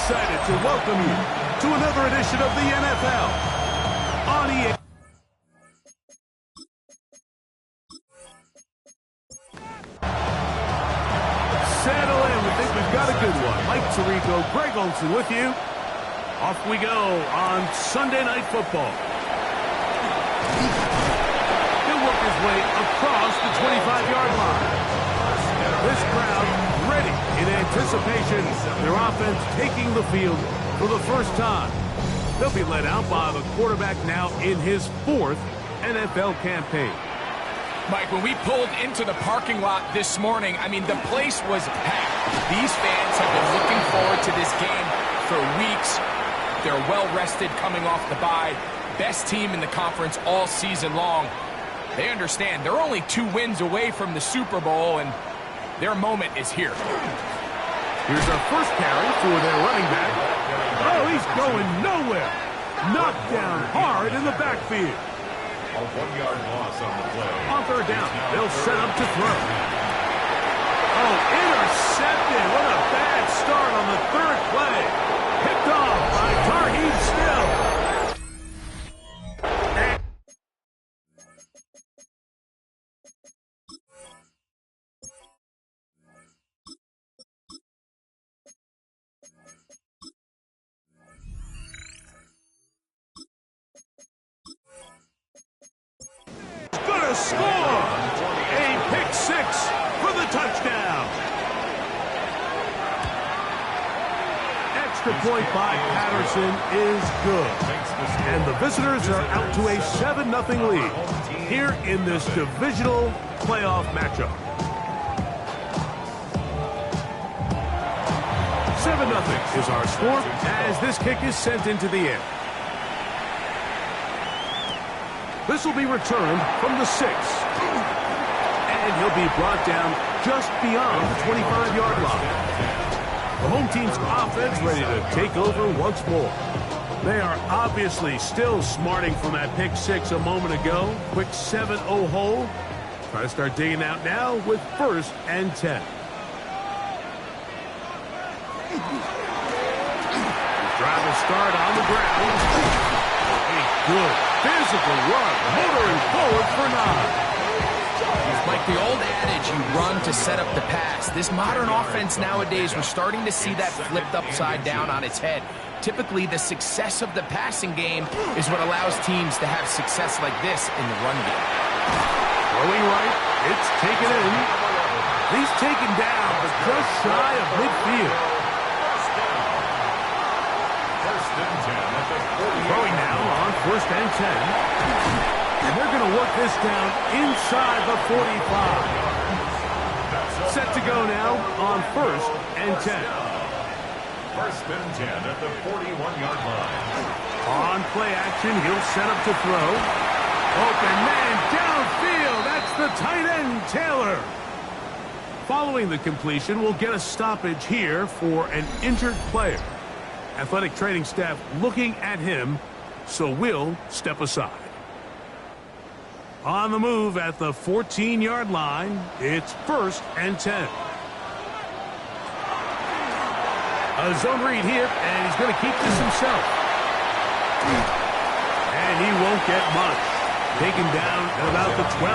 excited to welcome you to another edition of the NFL on EA. Settle in. We think we've got a good one. Mike Tirico, Greg Olsen with you. Off we go on Sunday Night Football. He'll work his way across the 25-yard line. This crowd ready in anticipation. Their offense taking the field for the first time. They'll be led out by the quarterback now in his 4th NFL campaign. Mike, when we pulled into the parking lot this morning, I mean, the place was packed. These fans have been looking forward to this game for weeks. They're well-rested coming off the bye. Best team in the conference all season long. They understand they're only 2 wins away from the Super Bowl, and their moment is here. Here's our first carry for their running back. Oh, he's going nowhere. Knocked down hard in the backfield. A 1-yard loss on the play. On 3rd down, they'll set up to throw. Oh, intercepted. What a bad start on the 3rd play. Picked off by Tarheed Still. Gonna score! A pick 6 for the touchdown. Extra point by Patterson is good. And the visitors are out to a 7-0 lead here in this divisional playoff matchup. 7-0 is our score as this kick is sent into the air. This will be returned from the 6. And he'll be brought down just beyond the 25-yard line. The home team's offense ready to take over once more. They are obviously still smarting from that pick 6 a moment ago. Quick 7-0 hole. Try to start digging out now with 1st and 10. Drive will start on the ground. A good physical run, motoring forward for 9. Like the old adage, you run to set up the pass. This modern offense nowadays, we're starting to see that flipped upside down on its head. Typically, the success of the passing game is what allows teams to have success like this in the run game. Throwing right, it's taken in. He's taken down, but just shy of midfield. Throwing now on 1st and 10. And they're going to work this down inside the 45. Set to go now on 1st and 10. 1st and 10 at the 41-yard line. On play action, he'll set up to throw. Open man downfield. That's the tight end, Taylor. Following the completion, we'll get a stoppage here for an injured player. Athletic training staff looking at him, so we'll step aside. On the move at the 14-yard line, it's 1st and 10. A zone read here, and he's going to keep this himself. And he won't get much. Taken down at about the 12.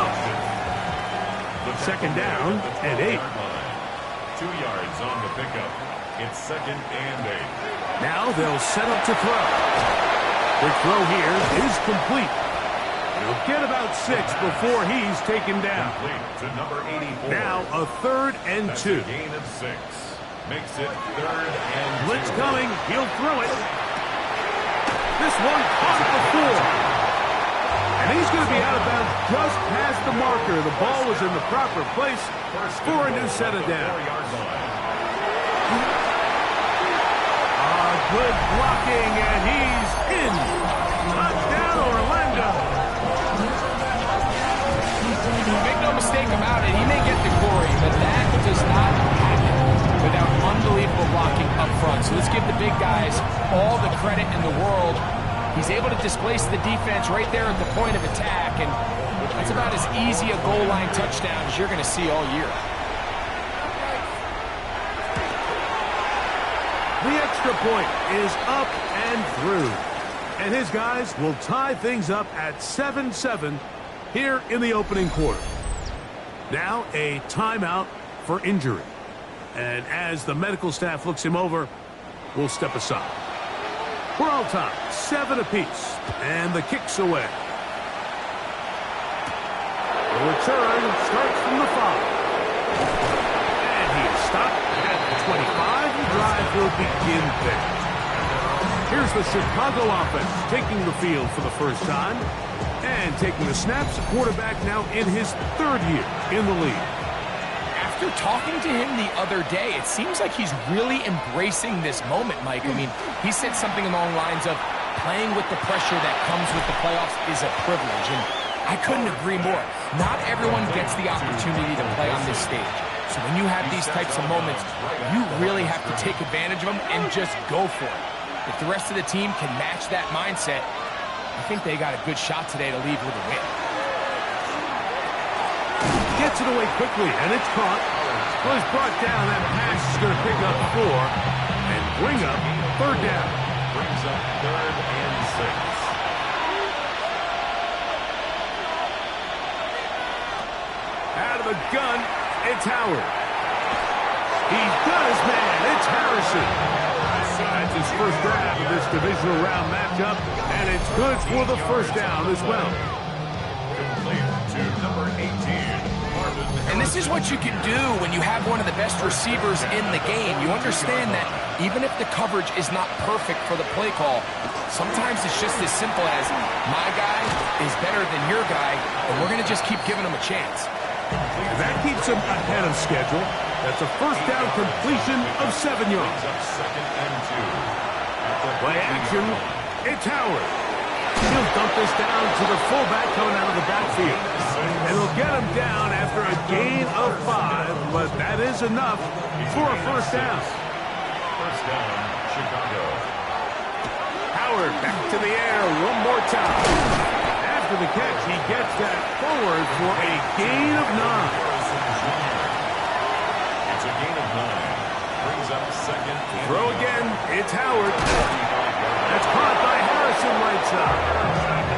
2nd down and 8. 2 yards on the pickup. It's 2nd and 8. Now they'll set up to throw. Quick throw here is complete. He'll get about 6 before he's taken down. To number 84. Now a 3rd and 2. Gain of 6. Makes it 3rd and 2. Blitz coming. He'll throw it. This one caught before. And he's going to be out of bounds just past the marker. The ball was in the proper place for a new set of downs. Good blocking, and he's in. Touchdown, Orlando. Make no mistake about it, he may get the glory, but that does not happen without unbelievable blocking up front. So let's give the big guys all the credit in the world. He's able to displace the defense right there at the point of attack, and that's about as easy a goal line touchdown as you're going to see all year. The extra point is up and through. And his guys will tie things up at 7-7 here in the opening quarter. Now a timeout for injury. And as the medical staff looks him over, we'll step aside. We're all tied, 7 apiece, and the kick's away. The return starts from the 5. And he is stopped at the 25. The drive will begin there. Here's the Chicago offense taking the field for the first time. And taking the snaps, the quarterback now in his 3rd year in the league. After talking to him the other day, it seems like he's really embracing this moment, Mike. I mean, he said something along the lines of playing with the pressure that comes with the playoffs is a privilege, and I couldn't agree more. Not everyone gets the opportunity to play on this stage. So when you have these types of moments, you really have to take advantage of them and just go for it. If the rest of the team can match that mindset, I think they got a good shot today to leave with a win. Gets it away quickly, and it's caught. Well, he's brought down. That pass is going to pick up 4 and bring up 3rd down. Brings up 3rd and 6. Out of the gun, it's Howard. He's got his man. It's Harrison. That's his first grab of this divisional round matchup, and it's good for the first down as well. Complete to number 18. And this is what you can do when you have one of the best receivers in the game. You understand that even if the coverage is not perfect for the play call, sometimes it's just as simple as my guy is better than your guy, and we're going to just keep giving him a chance. And that keeps him ahead of schedule. That's a first down completion of 7 yards. 2nd and 2. Play action. It's Howard. He'll dump this down to the fullback coming out of the backfield. And he'll get him down after a gain of 5, but that is enough for a first down. First down, Chicago. Howard back to the air one more time. After the catch, he gets that forward for a gain of 9. It's a gain of 9. Brings up 2nd. Throw again. It's Howard. That's caught by Harrison right side.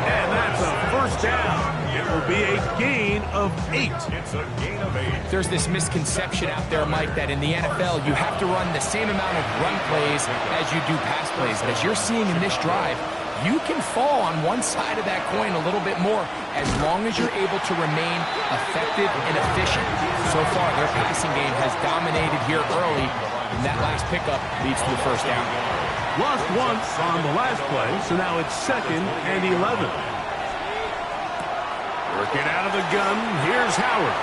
And that's a first down. It will be a gain of 8. It's a gain of 8. There's this misconception out there, Mike, that in the NFL, you have to run the same amount of run plays as you do pass plays. But as you're seeing in this drive, you can fall on one side of that coin a little bit more as long as you're able to remain effective and efficient. So far, their passing game has dominated here early, and that last pickup leads to the first down. Lost once on the last play, so now it's 2nd and 11. Working out of the gun, here's Howard.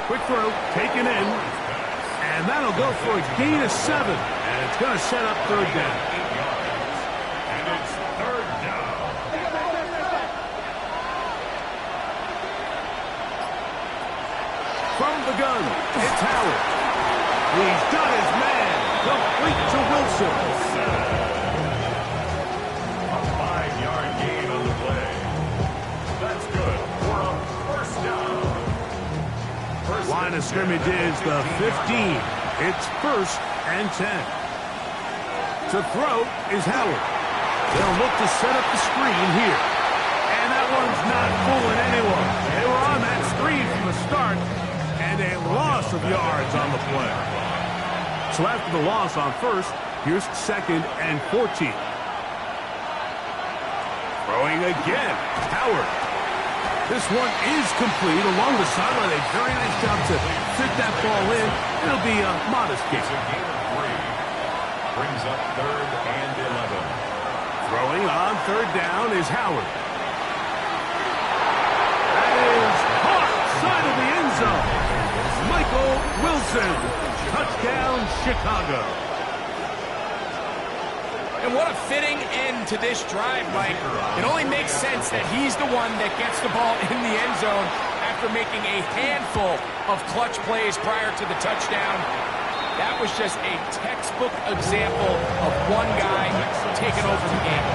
Quick throw, taken in, and that'll go for a gain of 7, and it's going to set up 3rd down. And it's 3rd down. From the gun, it's Howard. He's got his man, complete to Wilson. A 5-yard gain on the play. That's good for a first down. Line of scrimmage is the 15. It's 1st and 10. To throw is Howard. They'll look to set up the screen here. And that one's not fooling anyone. They were on that screen from the start, and a loss of yards on the play. So after the loss on 1st, here's 2nd and 14. Throwing again, Howard. This one is complete along the sideline. A very nice job to fit that ball in. It'll be a modest gain. It's a gain of 3. Brings up 3rd and 11. Throwing on 3rd down is Howard. That is caught side of the end zone. Michael Wilson. Touchdown, Chicago. And what a fitting end to this drive, Mike. It only makes sense that he's the one that gets the ball in the end zone after making a handful of clutch plays prior to the touchdown. That was just a textbook example of one guy taking over the game.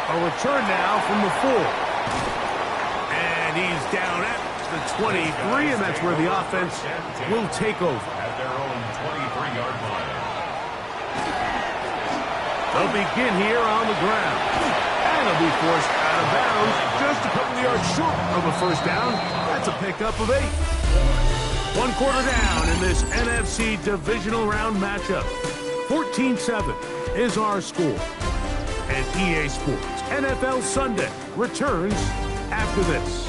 A return now from the 4. And he's down at the 23, and that's where the offense will take over. At their own 23-yard line. They'll begin here on the ground. And they'll be forced out of bounds just a couple of yards short of a first down. That's a pickup of 8. 1 quarter down in this NFC Divisional Round matchup. 14-7 is our score. And EA Sports NFL Sunday returns after this.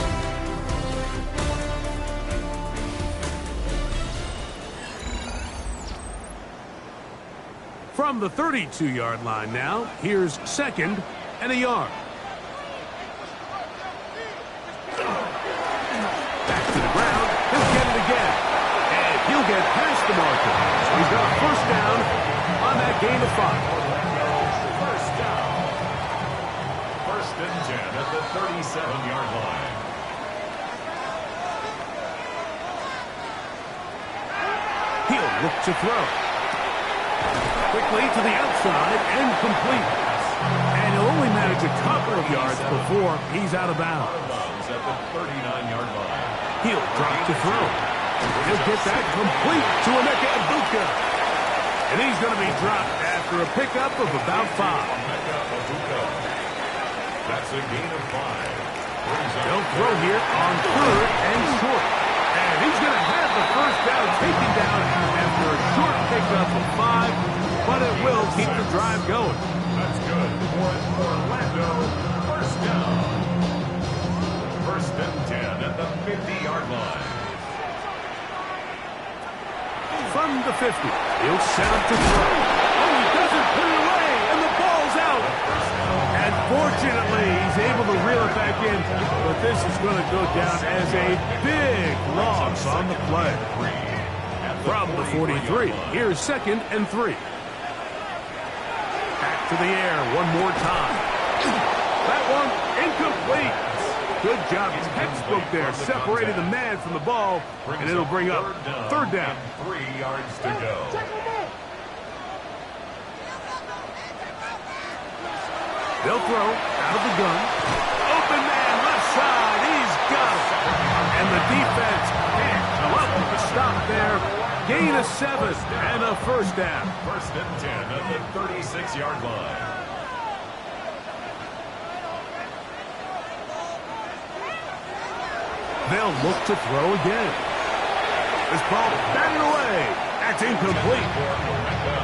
From the 32-yard line now, here's 2nd and a yard. Back to the ground. He'll get it again. And he'll get past the marker. So he's got a first down on that gain of 5. First down. 1st and 10 at the 37-yard line. He'll look to throw. Quickly to the outside and complete. And he'll only manage a couple of yards before he's out of bounds. At the 39-yard line. He'll drop to throw. He'll get that complete to Emeka Egbuka. And he's going to be dropped after a pickup of about 5. That's a gain of 5. They'll throw here on 3rd and short. And he's going to have the first down taken down after a short pickup of 5, but it will keep the drive going. That's good for Orlando. First down. 1st and 10 at the 50-yard line. From the 50, he'll set up to throw. Oh, he doesn't put it away, and the ball's out. And fortunately, he's able to reel it back in, but this is going to go down as a big loss on the play. From the 43, here's 2nd and 3. Back to the air one more time. That one incomplete. Good job, textbook there, separating the man from the ball, and it'll bring up 3rd down. 3 yards to go. They'll throw out of the gun. Open man, left side, he's got it. And the defense can't come up with a stop there. Gain of 7 and a first down. 1st and 10 at the 36-yard line. They'll look to throw again. This ball batted away. That's incomplete.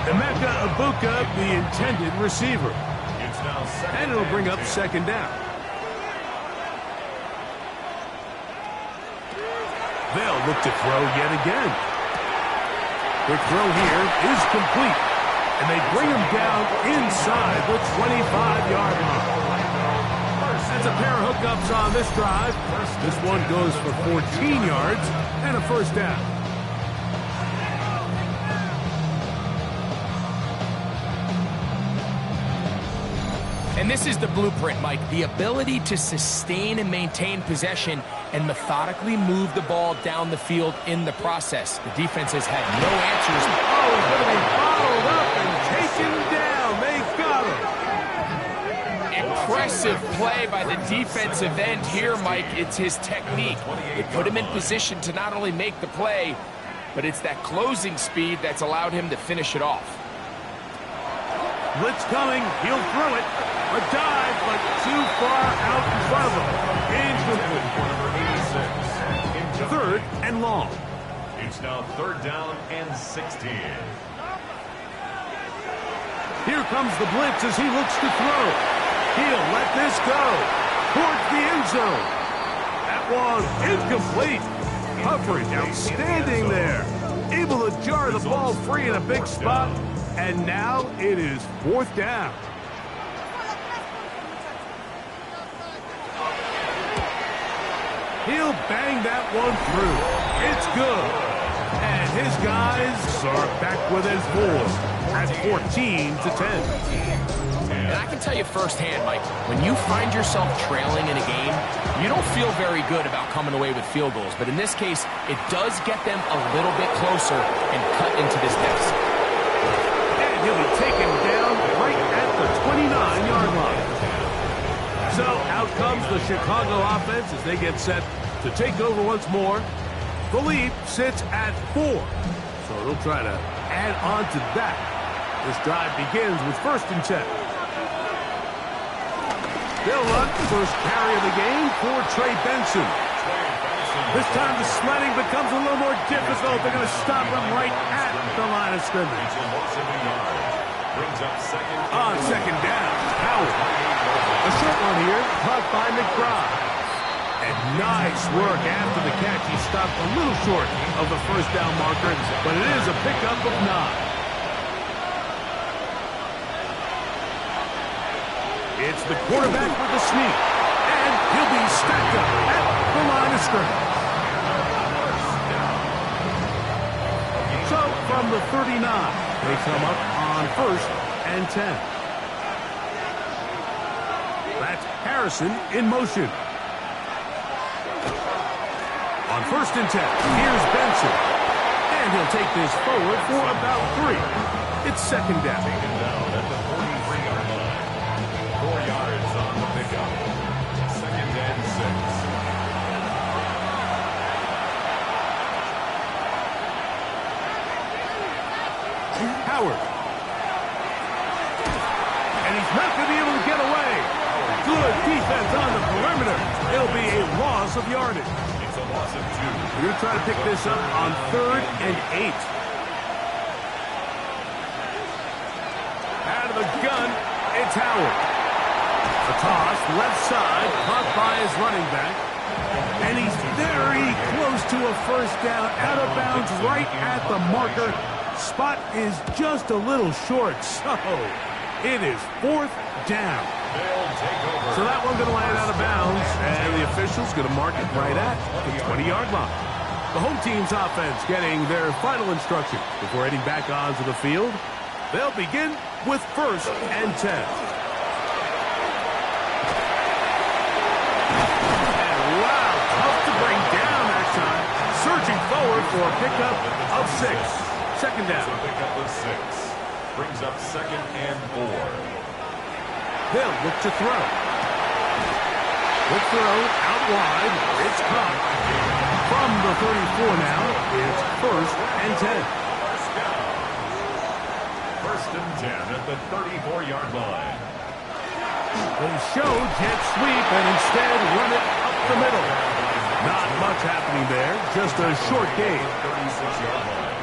Emeka Egbuka, the intended receiver. It's now 2nd And it'll bring up 2nd down. They'll look to throw yet again. Quick throw here is complete. And they bring him down inside the 25-yard line. That's a pair of hookups on this drive. This one goes for 14 yards and a first down. And this is the blueprint, Mike. The ability to sustain and maintain possession and methodically move the ball down the field in the process. The defense has had no answers. Oh, he's going to be followed up and taken down. They got him. Impressive play by the defensive end here, Mike. It's his technique. It put him in position to not only make the play, but it's that closing speed that's allowed him to finish it off. Blitz coming. He'll throw it. A dive, but too far out in front of him. Incomplete. 3rd and long. It's now 3rd down and 16. Here comes the blitz as he looks to throw. He'll let this go towards the end zone. That one incomplete. Coverage outstanding there. Able to jar the ball free in a big spot. And now it is 4th down. He'll bang that one through. It's good. And his guys are back within 4 at 14-10. And I can tell you firsthand, Mike, when you find yourself trailing in a game, you don't feel very good about coming away with field goals. But in this case, it does get them a little bit closer and cut into this deficit. And he'll be taken down right at the 29-yard line. So out comes the Chicago offense as they get set to take over once more. The lead sits at 4. So they'll try to add on to that. This drive begins with 1st and 10. They'll run first carry of the game for Trey Benson. This time the sledding becomes a little more difficult. They're going to stop him right at the line of scrimmage. On 2nd down, Howard. A short one here, caught by McBride. And nice work after the catch. He stopped a little short of the 1st down marker, but it is a pickup of 9. It's the quarterback with the sneak, and he'll be stacked up at the line of scrimmage. So, from the 39, they come up on 1st and 10. That's Harrison in motion. On 1st and 10, here's Benson. And he'll take this forward for about 3. It's 2nd down. Taken down at the 43-yard line. 4 yards on the pickup. 2nd and 6. Howard. And he's not going to be able to get away. Good defense on the perimeter. It'll be a loss of yardage. It's a loss of 2. We're going to try to pick this up on 3rd and 8. Out of the gun, it's Howard. A toss, left side, caught by his running back. And he's very close to a 1st down, out of bounds right at the marker. Spot is just a little short, so it is 4th down. So that one's going to land out of bounds, and the official's going to mark it right at the 20-yard line. The home team's offense getting their final instruction before heading back onto the field. They'll begin with 1st and 10. And wow, tough to bring down that time. Surging forward for a pickup of 6. 2nd down. So pickup of 6. Brings up 2nd and 4. They'll look to throw. Quick throw out wide. It's caught. From the 34 now, it's 1st and 10. 1st and 10 at the 34-yard line. They show jet sweep and instead run it up the middle. Not much happening there. Just a short gain. 36-yard line.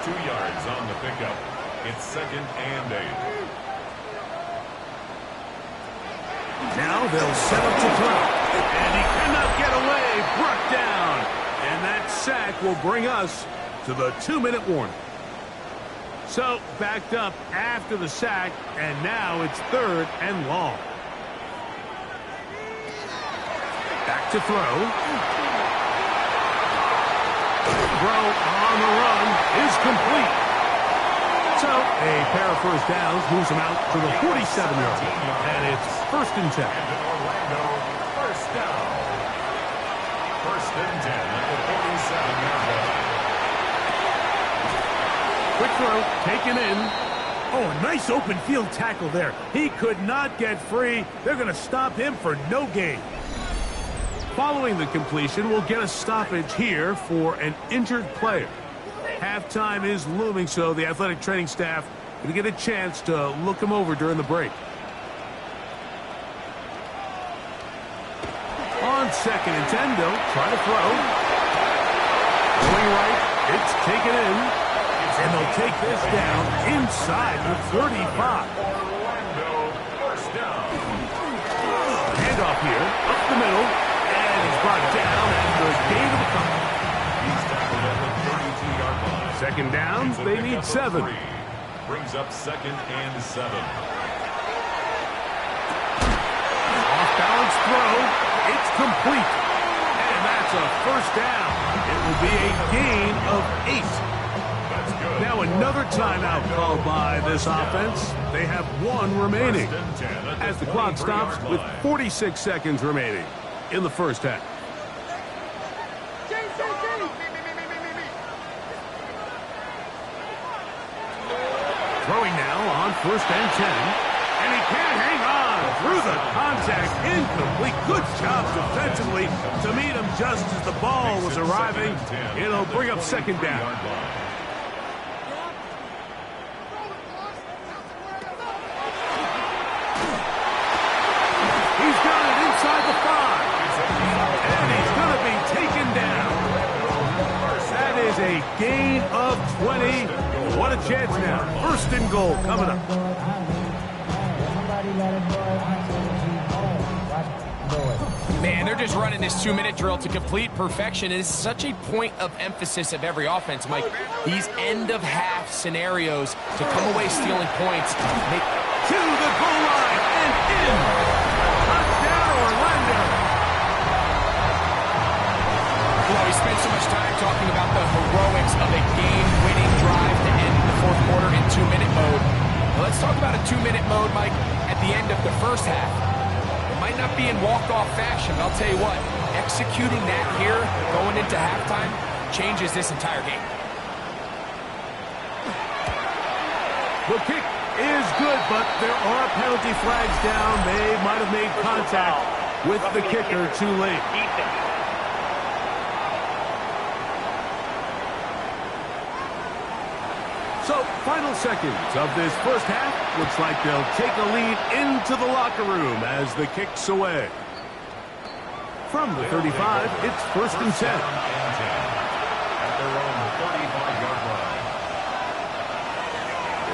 2 yards on the pickup. It's 2nd and 8. Now they'll set up to throw. And he cannot get away. Brought down. And that sack will bring us to the 2-minute warning. So, backed up after the sack, and now it's 3rd and long. Back to throw. Throw on the run is complete. So, a pair of 1st downs moves him out to the 47-yard line. And it's 1st and 10. Orlando, 1st down. 1st and 10 at the 47-yard line. Quick throw, taken in. Oh, a nice open field tackle there. He could not get free. They're going to stop him for no gain. Following the completion, we'll get a stoppage here for an injured player. Halftime is looming, so the athletic training staff going to get a chance to look him over during the break. On 2nd and 10, they'll try to throw. Going right, it's taken in. And they'll take this down inside the 35. Orlando, 1st down. Handoff here, up the middle, and he's brought down after a gain of a couple. He's tackled at the 32-yard line. 2nd down, It's a they pickup need of 7. 3. Brings up 2nd and 7. Off balance throw, it's complete. And that's a 1st down. It will be a gain of 8. Now another timeout called by this offense. They have 1 remaining as the clock stops with 46 seconds remaining in the 1st half. Throwing now on 1st and 10. And he can't hang on. through the contact, incomplete. Good job defensively to meet him just as the ball was arriving. It'll bring up second down. He's got it inside the 5. And he's going to be taken down. That is a gain of 20. What a chance now. First and goal coming up. Man, they're just running this 2-minute drill to complete perfection. It is such a point of emphasis of every offense, Mike. These end-of-half scenarios to come away stealing points. To the goal line and in. Touchdown, Orlando. Well, we spent so much time talking about the heroics of a game-winning drive to end the fourth quarter in 2-minute mode. Well, let's talk about a 2-minute mode, Mike, at the end of the first half. It might not be in walk-off fashion, but I'll tell you what, executing that here, going into halftime, changes this entire game. The kick is good, but there are penalty flags down. They might have made contact with the kicker too late. So, final seconds of this first half. Looks like they'll take a lead into the locker room as the kick's away. From the 35, it's first and 10. At their own 35-yard line.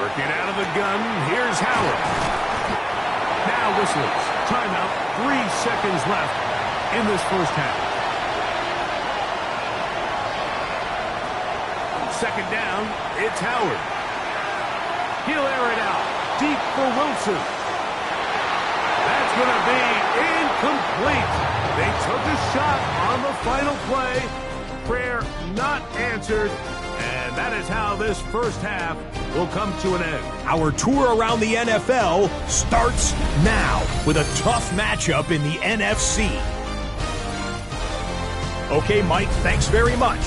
Working out of the gun, here's Howard. Now whistles. Timeout, 3 seconds left in this first half. Second down, it's Howard. He'll air it out, deep for Wilson. That's going to be incomplete. They took a shot on the final play. Prayer not answered. And that is how this first half will come to an end. Our tour around the NFL starts now with a tough matchup in the NFC. Okay, Mike, thanks very much.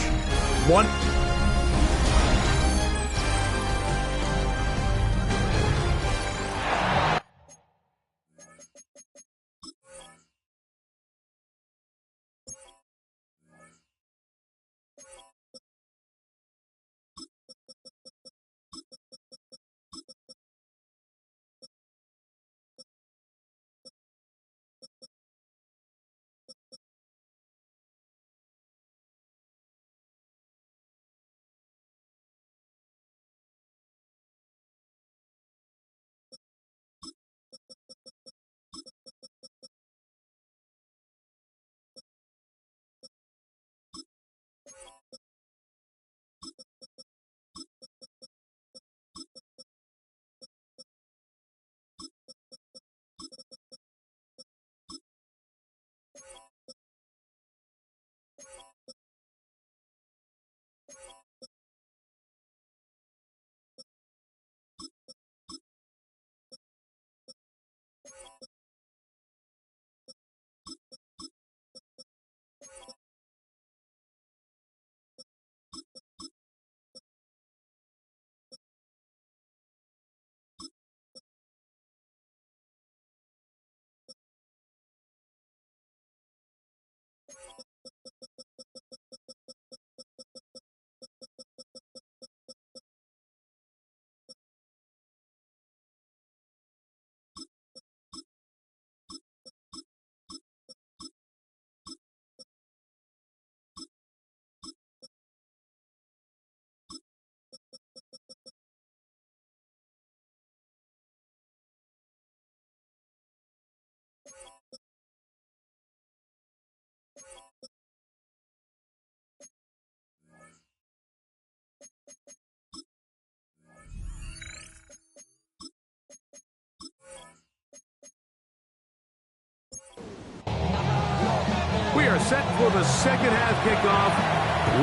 We are set for the second half kickoff.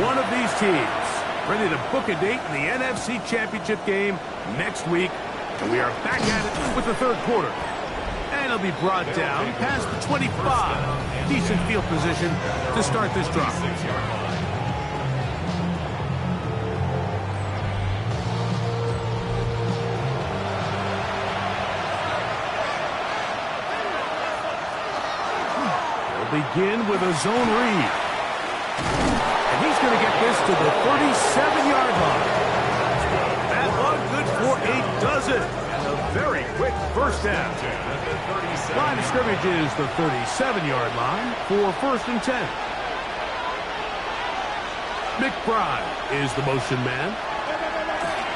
One of these teams ready to book a date in the NFC Championship game next week. And we are back at it with the third quarter. And it'll be brought down past the 25. Decent field position to start this drive. begin with a zone read. And he's going to get this to the 37-yard line. That one good for 8 does it. And a very quick first down. Line of scrimmage is the 37-yard line for 1st and 10. McBride is the motion man.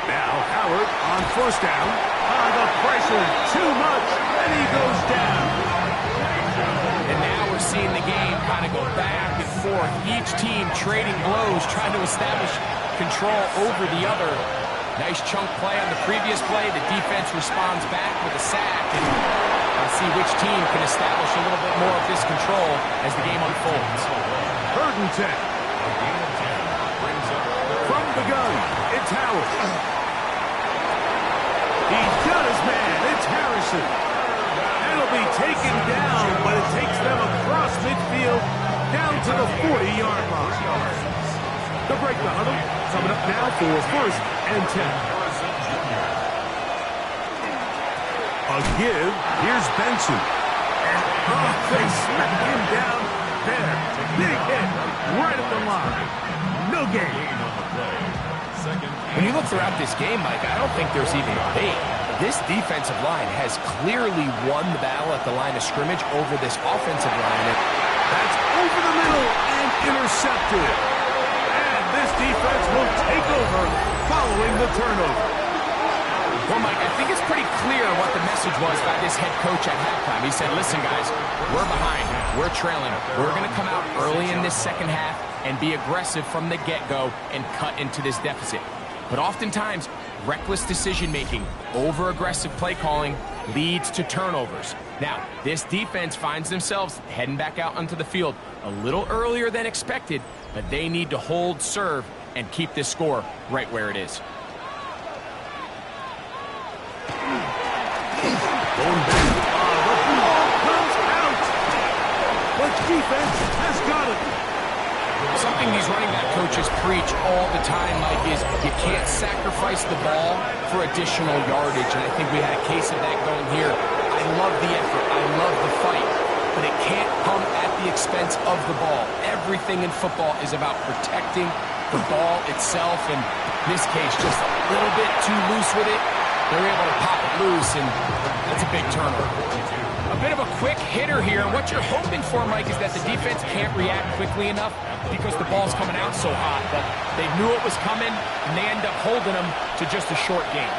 Now Howard on 1st down. The pressure too much, and he goes down. And now we're seeing the game kind of go back and forth. Each team trading blows, trying to establish control over the other. Nice chunk play on the previous play. The defense responds back with a sack. And let's see which team can establish a little bit more of this control as the game unfolds. 3rd and 10. From the gun, it's Howard. He's got his man. It's Harrison. It'll be taken down, but it takes them across midfield down to the 40-yard line. They'll break the huddle. Coming up now for 1st and 10. A give. Here's Benson. And they smack him down there. Big hit right at the line. No gain. When you look throughout this game, Mike, I don't think there's even a debate. This defensive line has clearly won the battle at the line of scrimmage over this offensive line. That's over the middle and intercepted. And this defense will take over following the turnover. Well, Mike, I think it's pretty clear what the message was by this head coach at halftime. He said, listen, guys, we're behind. We're trailing. We're going to come out early in this second half and be aggressive from the get-go and cut into this deficit. But oftentimes, reckless decision-making, over-aggressive play calling leads to turnovers. Now, this defense finds themselves heading back out onto the field a little earlier than expected, but they need to hold serve and keep this score right where it is. Going back. The ball comes out. The defense has got it. Something these running back coaches preach all the time, Mike, is you can't sacrifice the ball for additional yardage. And I think we had a case of that going here. I love the effort. I love the fight. But it can't come at the expense of the ball. Everything in football is about protecting the ball itself. And in this case, just a little bit too loose with it. They're able to pop it loose, and that's a big turnover. A bit of a quick hitter here. What you're hoping for, Mike, is that the defense can't react quickly enough because the ball's coming out so hot. But they knew it was coming, and they end up holding them to just a short game.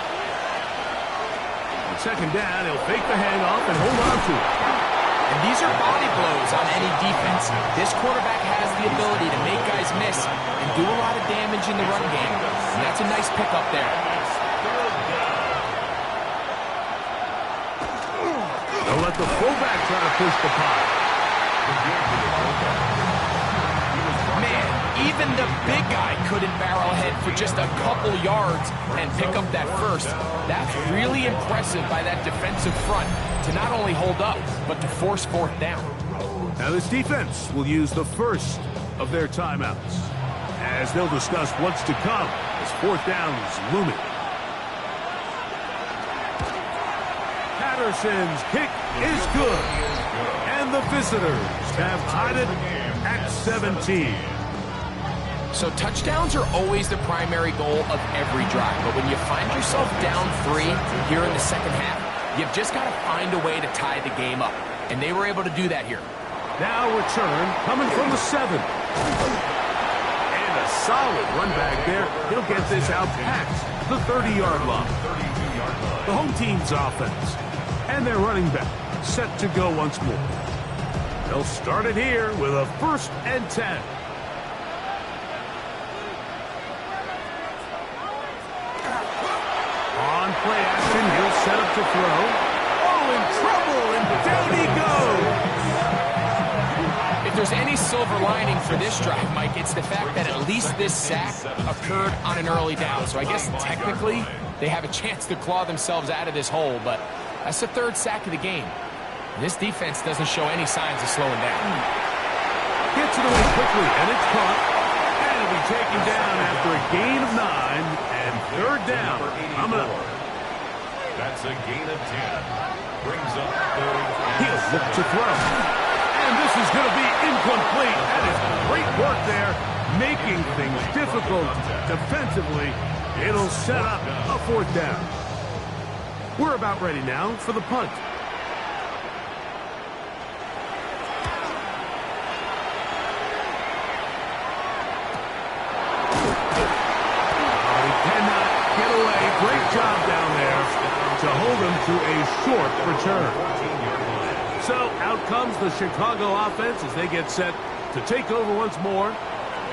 On 2nd down, he'll fake the handoff and hold on to it. And these are body blows on any defense. This quarterback has the ability to make guys miss and do a lot of damage in the run game. And that's a nice pickup there. They'll let the fullback try to push the pile. Man, even the big guy couldn't barrel ahead for just a couple yards and pick up that first. That's really impressive by that defensive front to not only hold up, but to force 4th down. Now this defense will use the first of their timeouts as they'll discuss what's to come as 4th down is looming. Patterson's kick is good. And the visitors have tied it at 17. So touchdowns are always the primary goal of every drive. But when you find yourself down 3 here in the second half, you've just got to find a way to tie the game up. And they were able to do that here. Now return coming from the 7. And a solid run back there. He'll get this out past the 30-yard line. The home team's offense and their running back set to go once more. They'll start it here with a 1st and 10. On play action, he'll set up to throw. Oh, in trouble, and down he goes. If there's any silver lining for this drive, Mike, it's the fact that at least this sack occurred on an early down. So I guess technically they have a chance to claw themselves out of this hole, but that's the 3rd sack of the game. This defense doesn't show any signs of slowing down. Gets it away quickly, and it's caught. And it'll be taken down after a gain of 9, and 3rd down. Coming up. That's a gain of 10. Brings up 3rd. He'll look to throw. And this is going to be incomplete. That is great work there, making things difficult defensively. It'll set up a 4th down. We're about ready now for the punt. He cannot get away. Great job down there to hold him to a short return. So out comes the Chicago offense as they get set to take over once more.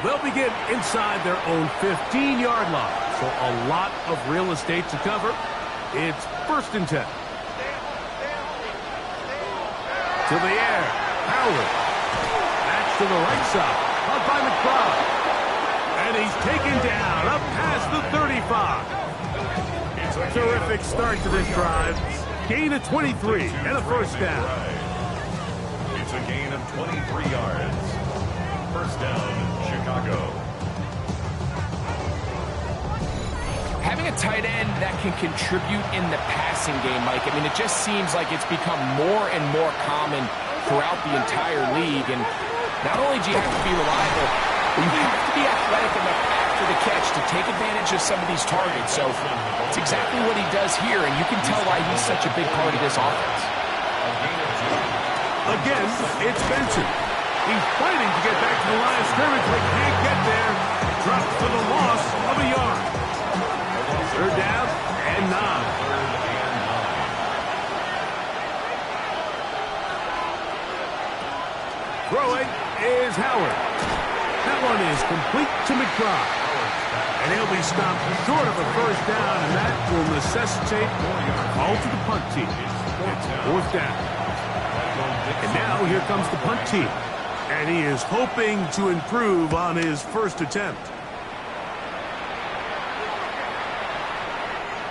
They'll begin inside their own 15-yard line. So a lot of real estate to cover. It's 1st and 10. To the air. Howard. That's to the right side. Caught by McBride. And he's taken down up past the 35. It's a terrific start to this drive. Gain of 23 and a 1st down. It's a gain of 23 yards. 1st down, Chicago. Having a tight end that can contribute in the passing game, Mike, I mean, it just seems like it's become more and more common throughout the entire league. And not only do you have to be reliable, but you have to be athletic enough after the catch to take advantage of some of these targets. So it's exactly what he does here, and you can tell why he's such a big part of this offense. Again, it's Benson. He's fighting to get back to the line of scrimmage, but can't get there. Drops for the loss of a yard. 3rd down and 9. Throwing is Howard. That one is complete to McBride. And he'll be stopped short of a 1st down, and that will necessitate a call to the punt team. It's 4th down. And now here comes the punt team. And he is hoping to improve on his 1st attempt.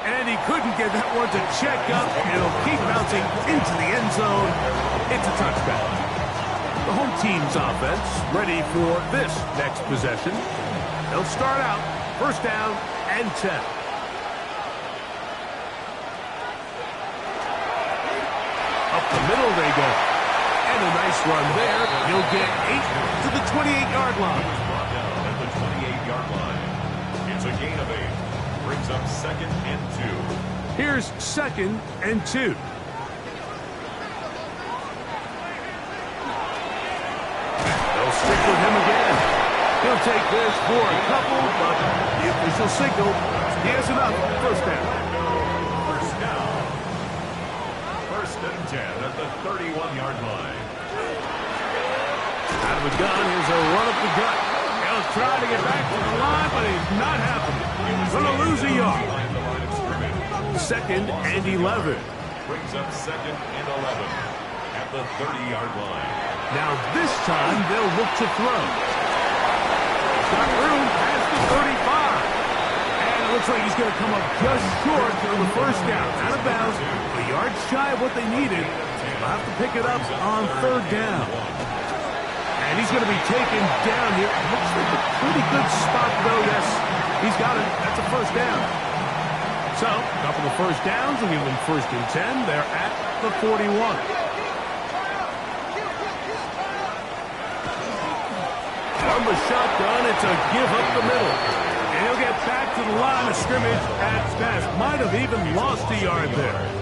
And he couldn't get that one to check up. It'll keep bouncing into the end zone. It's a touchdown. The home team's offense ready for this next possession. They'll start out 1st down and 10. Up the middle they go. And a nice run there. He'll get 8 to the 28-yard line. At the 28-yard line. It's a gain of 8. Brings up 2nd and 2. Here's 2nd and 2. They'll stick with him again. He'll take this for a couple, but the official signal, he has enough. 1st down. 1st down. 1st and 10 at the 31-yard line. Out of the gun, here's a run up the gut. He'll try to get back to the line, but it's not happening. Going to lose a yard. 2nd and 11. Brings up 2nd and 11 at the 30-yard line. Now this time they'll look to throw. Got room past the 35. And it looks like he's going to come up just short of the 1st down. Out of bounds, a yard shy of what they needed. They'll have to pick it up on 3rd down. And he's going to be taken down here. It looks like a pretty good spot, though. Yes, he's got it. That's a 1st down. So, a couple of 1st downs will give them 1st and 10. They're at the 41. From the shotgun, it's a give up the middle. And he'll get back to the line of scrimmage at best. Might have even lost a yard there.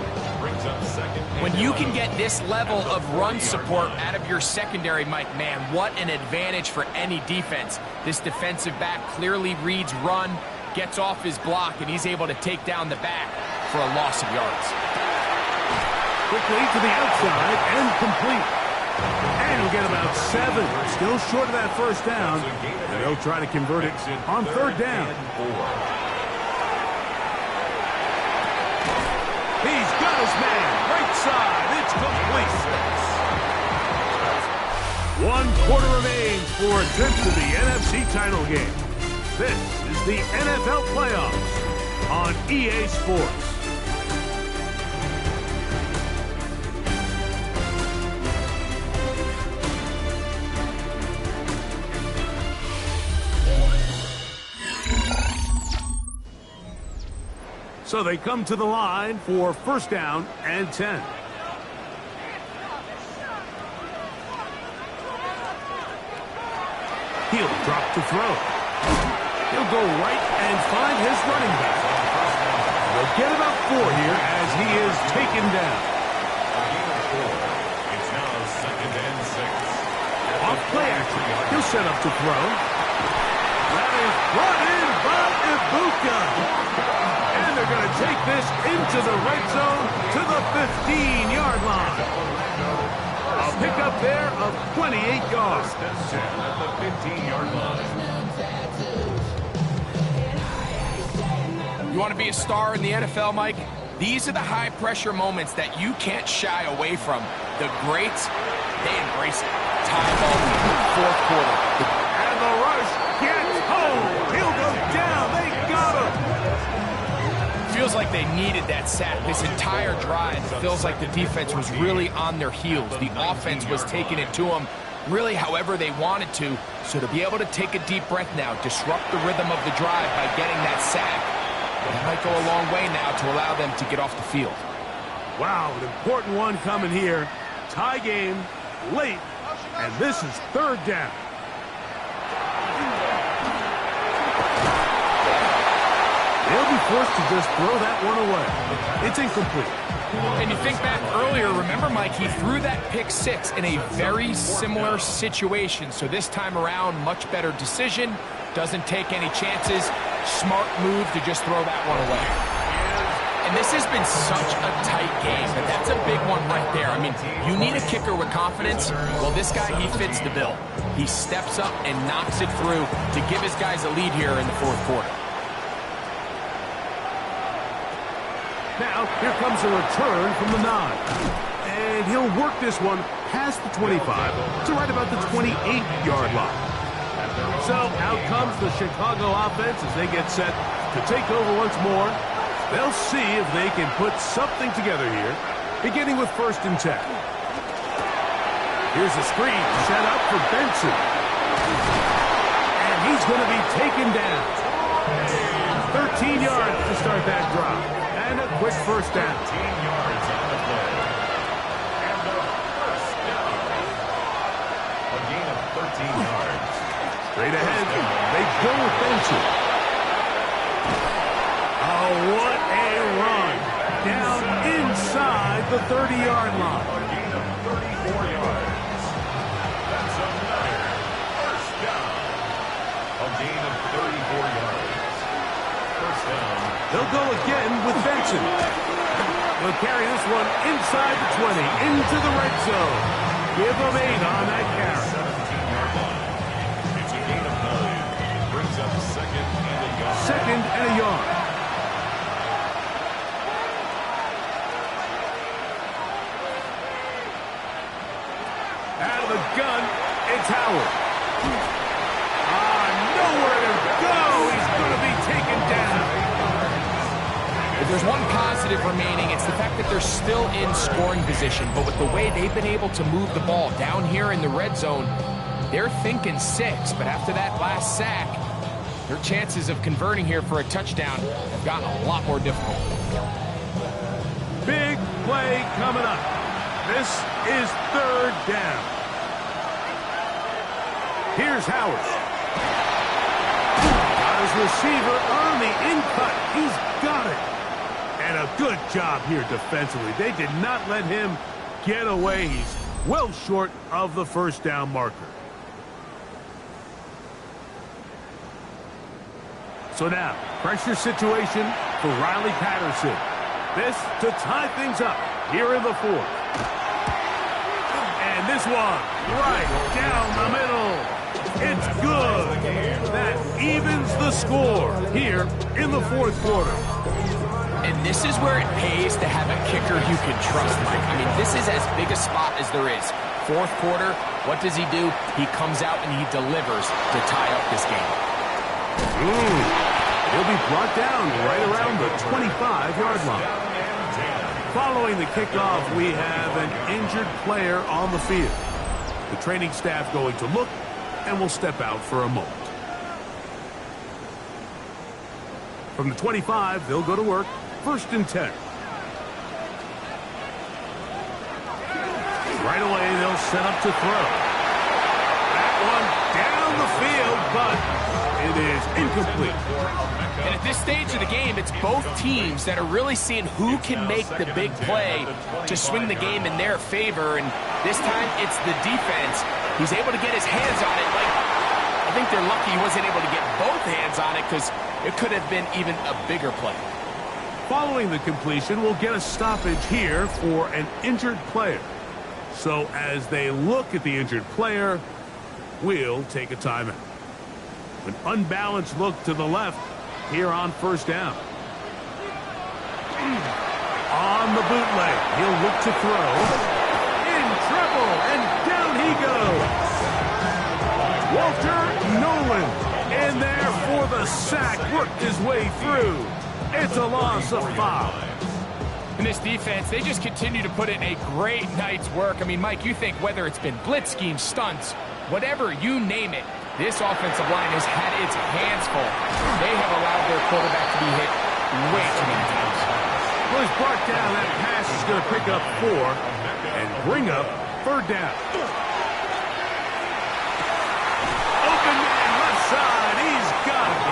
When you can get this level of run support out of your secondary, Mike, man, what an advantage for any defense. This defensive back clearly reads run, gets off his block, and he's able to take down the back for a loss of yards. Quickly to the outside and complete. And he'll get about 7. Still short of that 1st down. And they'll try to convert it on 3rd down. He's got his man. Right side. It's complete. 1/4 remains for a trip to the NFC title game. This is the NFL playoffs on EA Sports. So they come to the line for 1st down and 10. Drop to throw. He'll go right and find his running back. They'll get about 4 here as he is taken down. It's now 2nd and 6. Off play action. He'll set up to throw. That is brought in by Ibuka. And they're going to take this into the red zone to the 15-yard line. A pickup there of 28 yards. 10 at the 15-yard line. You want to be a star in the NFL, Mike? These are the high-pressure moments that you can't shy away from. The greats, they embrace it. Tie ball lead, 4th quarter. And the rush gets home. He'll go down. They got him. Feels like they needed that sack. This entire drive, it feels like the defense was really on their heels. The offense was taking it to them really however they wanted to. So to be able to take a deep breath now, disrupt the rhythm of the drive by getting that sack, that might go a long way now to allow them to get off the field. Wow, an important one coming here. Tie game, late, and this is 3rd down. They'll be forced to just throw that one away. It's incomplete. And you think back earlier, remember, Mike, he threw that pick 6 in a very similar situation. So this time around, much better decision. Doesn't take any chances. Smart move to just throw that one away. And this has been such a tight game, but that's a big one right there. I mean, you need a kicker with confidence. Well, this guy, he fits the bill. He steps up and knocks it through to give his guys a lead here in the 4th quarter. Now, here comes a return from the 9. And he'll work this one past the 25 to right about the 28-yard line. So out comes the Chicago offense as they get set to take over once more. They'll see if they can put something together here, beginning with 1st and 10. Here's a screen set up for Benson. And he's going to be taken down. 13 yards to start that drive. And a quick 1st down. 13 yards on the play. And the 1st down. A gain of 13 yards. Straight ahead, they go with Benson. Oh, what a run. Down inside the 30-yard line. A gain of 34 yards. That's another 1st down. A gain of 34 yards. 1st down. They'll go again with Benson. He'll carry this one inside the 20, into the red zone. Give them 8 on that carry. 17-yard line. It's a gain of 9. Brings up 2nd and a yard. 2nd and a yard. Out of the gun, it's Howard. Nowhere to go. He's going to be taken down. If there's one positive remaining, it's the fact that they're still in scoring position. But with the way they've been able to move the ball down here in the red zone, they're thinking 6. But after that last sack, their chances of converting here for a touchdown have gotten a lot more difficult. Big play coming up. This is 3rd down. Here's Howard. Got his receiver on the in-cut. He's got it. And a good job here defensively. They did not let him get away. He's well short of the 1st down marker. So now, pressure situation for Riley Patterson. This to tie things up here in the 4th. And this one right down the middle. It's good. That evens the score here in the 4th quarter. And this is where it pays to have a kicker you can trust, Mike. I mean, this is as big a spot as there is. 4th quarter, what does he do? He comes out and he delivers to tie up this game. He'll be brought down right around the 25-yard line. Following the kickoff, we have an injured player on the field. The training staff going to look and will step out for a moment. From the 25, they'll go to work. 1st and 10. Right away, they'll set up to throw. That one down the field, but it is incomplete. And at this stage of the game, it's both teams that are really seeing who can make the big play to swing the game in their favor. And this time, it's the defense. He's able to get his hands on it. I think they're lucky he wasn't able to get both hands on it because it could have been even a bigger play. Following the completion, we'll get a stoppage here for an injured player. So as they look at the injured player, we'll take a timeout. An unbalanced look to the left here on first down. On the bootleg, he'll look to throw. In trouble, and down he goes. Walter Nolan in there for the sack, worked his way through. It's a loss of 5. In this defense, they just continue to put in a great night's work. I mean, Mike, you think whether it's been blitz schemes, stunts, whatever you name it, this offensive line has had its hands full. They have allowed their quarterback to be hit way too many times. Well, he's brought down. That pass is going to pick up 4 and bring up third down. Open man left side. He's got it.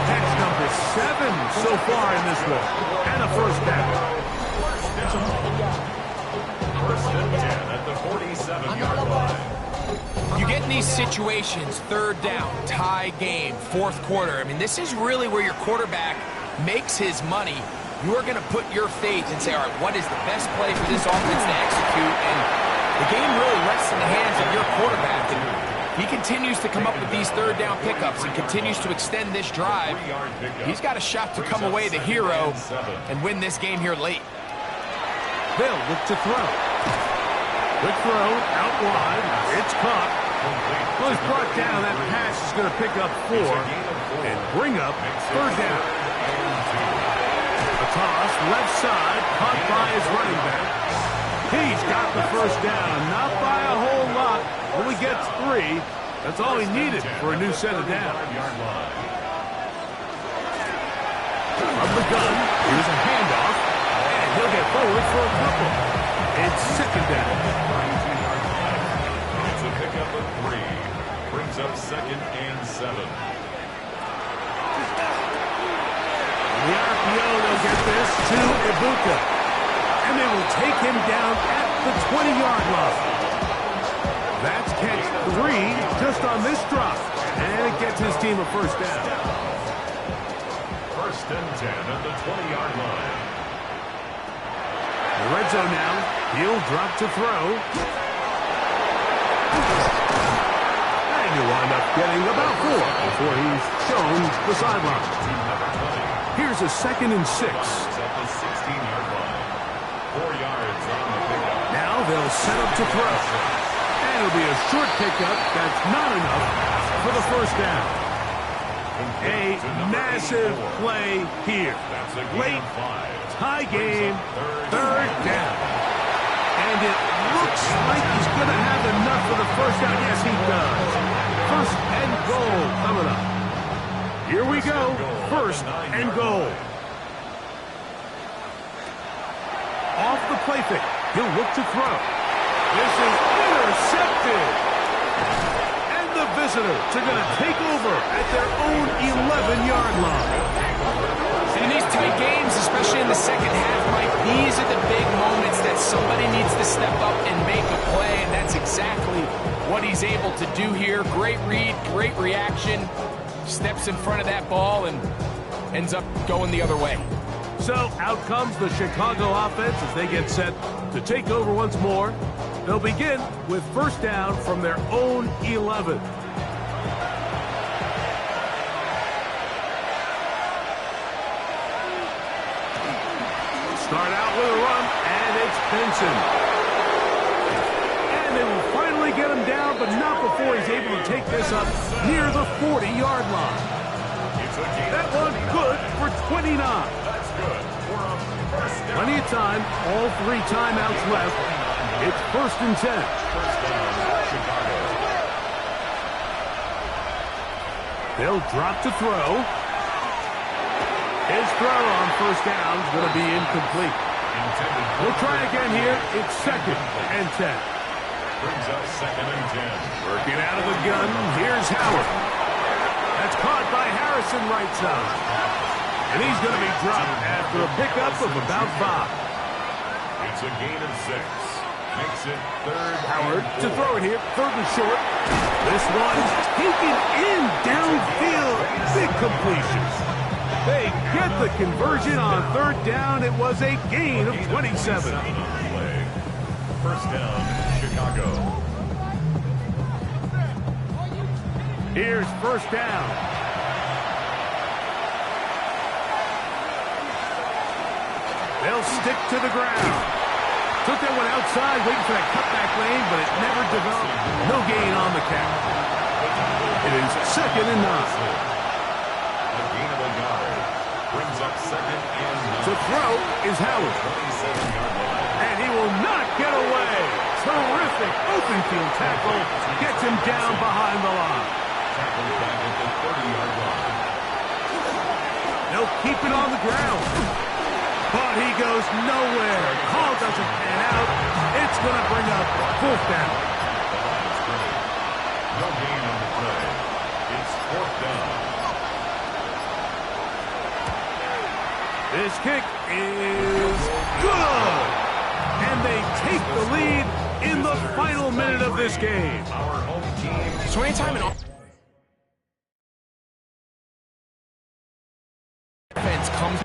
Catch number 7 so far in this one. And a first down. First and 10 at the 47-yard line. You get in these situations, third down, tie game, fourth quarter. I mean, this is really where your quarterback makes his money. You are going to put your faith and say, all right, what is the best play for this offense to execute? And the game really rests in the hands of your quarterback. And he continues to come up with these third down pickups and continues to extend this drive. He's got a shot to come away the hero and win this game here late. They'll look to throw. Quick throw, out wide. It's caught. Well, he's brought down. That pass is going to pick up 4 and bring up third down. A toss, left side, caught by his running back. He's got the first down, not by a whole lot. Only gets 3. That's all he needed for a new set of downs. From the gun, here's a handoff, and he'll get forward for a couple. It's second down. It's a pickup of 3. Brings up second and 7. The RPO, they'll get this to Ibuka. And they will take him down at the 20-yard line. That's catch 3 just on this drop. And it gets his team a first down. First and 10 at the 20-yard line. The red zone now. He'll drop to throw. And he'll wind up getting about 4 before he's shown the sideline. Here's a second and 6. At the 16-yard line. 4 yards on the pickup. Now they'll set up to throw. And it'll be a short pickup. That's not enough for the first down. A massive play here. Late, tie game, third down. And it looks like he's going to have enough for the first down. Yes, he does. First and goal coming up. Here we go. First and goal. Off the play fake. He'll look to throw. This is intercepted. And the visitors are going to take over at their own 11-yard line. In these tight games, especially in the second half, Mike, these are the big moments that somebody needs to step up and make a play, and that's exactly what he's able to do here. Great read, great reaction, steps in front of that ball and ends up going the other way. So out comes the Chicago offense as they get set to take over once more. They'll begin with first down from their own 11. Start out with a run, and it's Benson. And they will finally get him down, but not before he's able to take this up near the 40-yard line. That one good for 29. That's good. Plenty of time, all 3 timeouts left. It's first and 10. First down, Chicago. They'll drop to throw. His throw on first down is going to be incomplete. We'll try again here. It's second and 10. Brings up 2nd and 10. Working out of the gun, here's Howard. That's caught by Harrison right side. And he's going to be dropped after a pickup of about 5. It's a gain of 6. Makes it 3rd. Howard to throw it here, 3rd and short. This one taken in downfield. Big completion. They get the conversion on 3rd down. It was a gain of 27. First down, Chicago. Here's 1st down. They'll stick to the ground. Took that one outside, waiting for that cutback lane, but it never developed. No gain on the count. It is 2nd and 9. A gain of a yard. Brings up 2nd and 9. To throw is Howard. 27-yard line. And he will not get away. Terrific open field tackle. Gets him down behind the line. Tackled back at the 30-yard line. They'll keep it on the ground. But he goes nowhere. Call doesn't pan out. It's going to bring up 4th down. The line is great. No gain on the play. It's 4th down. This kick is good. And they take the lead in the final minute of this game. Our home team. So anytime an offense comes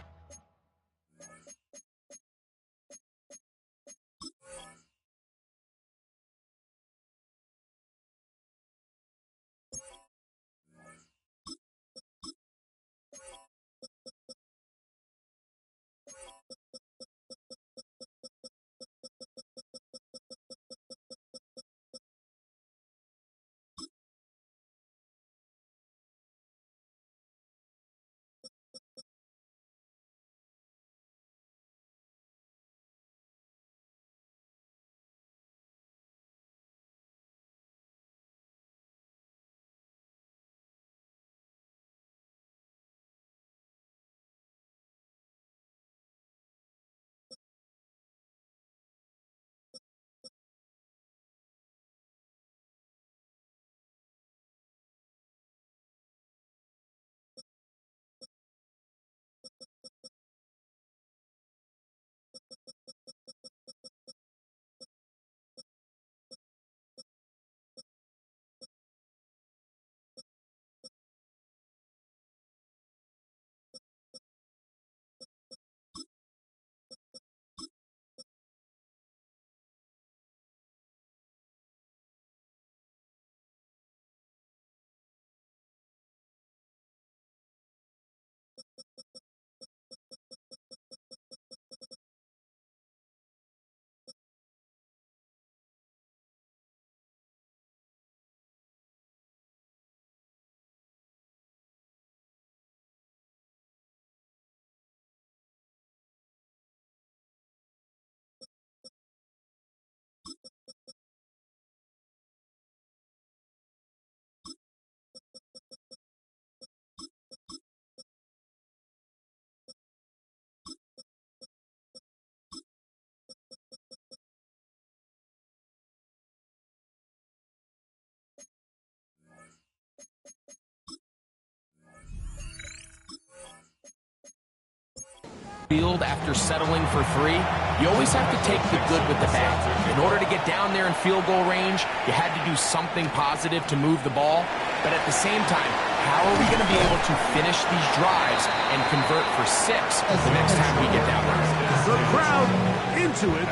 field after settling for 3, you always have to take the good with the bad. In order to get down there in field goal range, you had to do something positive to move the ball. But at the same time, how are we going to be able to finish these drives and convert for 6 the next time we get down there? The crowd into it,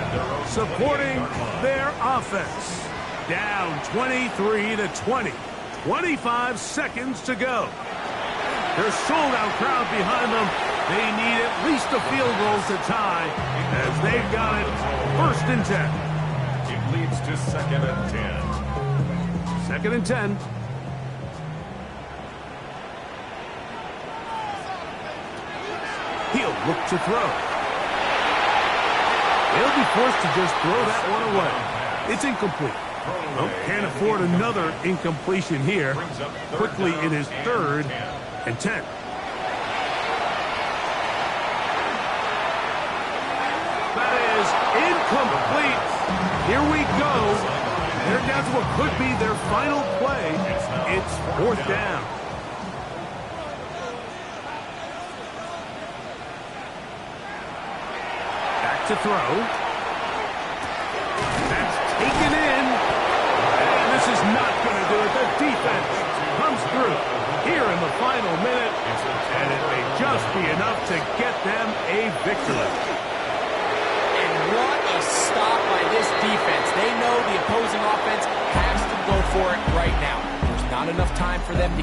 supporting their offense. Down 23-20. 25 seconds to go. There's sold-out crowd behind them. They need at least a field goal to tie, as they've got it 1st and 10. It leads to 2nd and 10. 2nd and 10. He'll look to throw. He'll be forced to just throw that one away. It's incomplete. Well, can't afford another incompletion here. Quickly in his 3rd and 10. That is incomplete. Here we go. They're down to what could be their final play. It's fourth down. Back to throw. That's taken in. And this is not going to do it. The defense comes through here in the final minute. And it may just be enough to get them a victory. And what a stop by this defense. They know the opposing offense has to go for it right now. There's not enough time for them to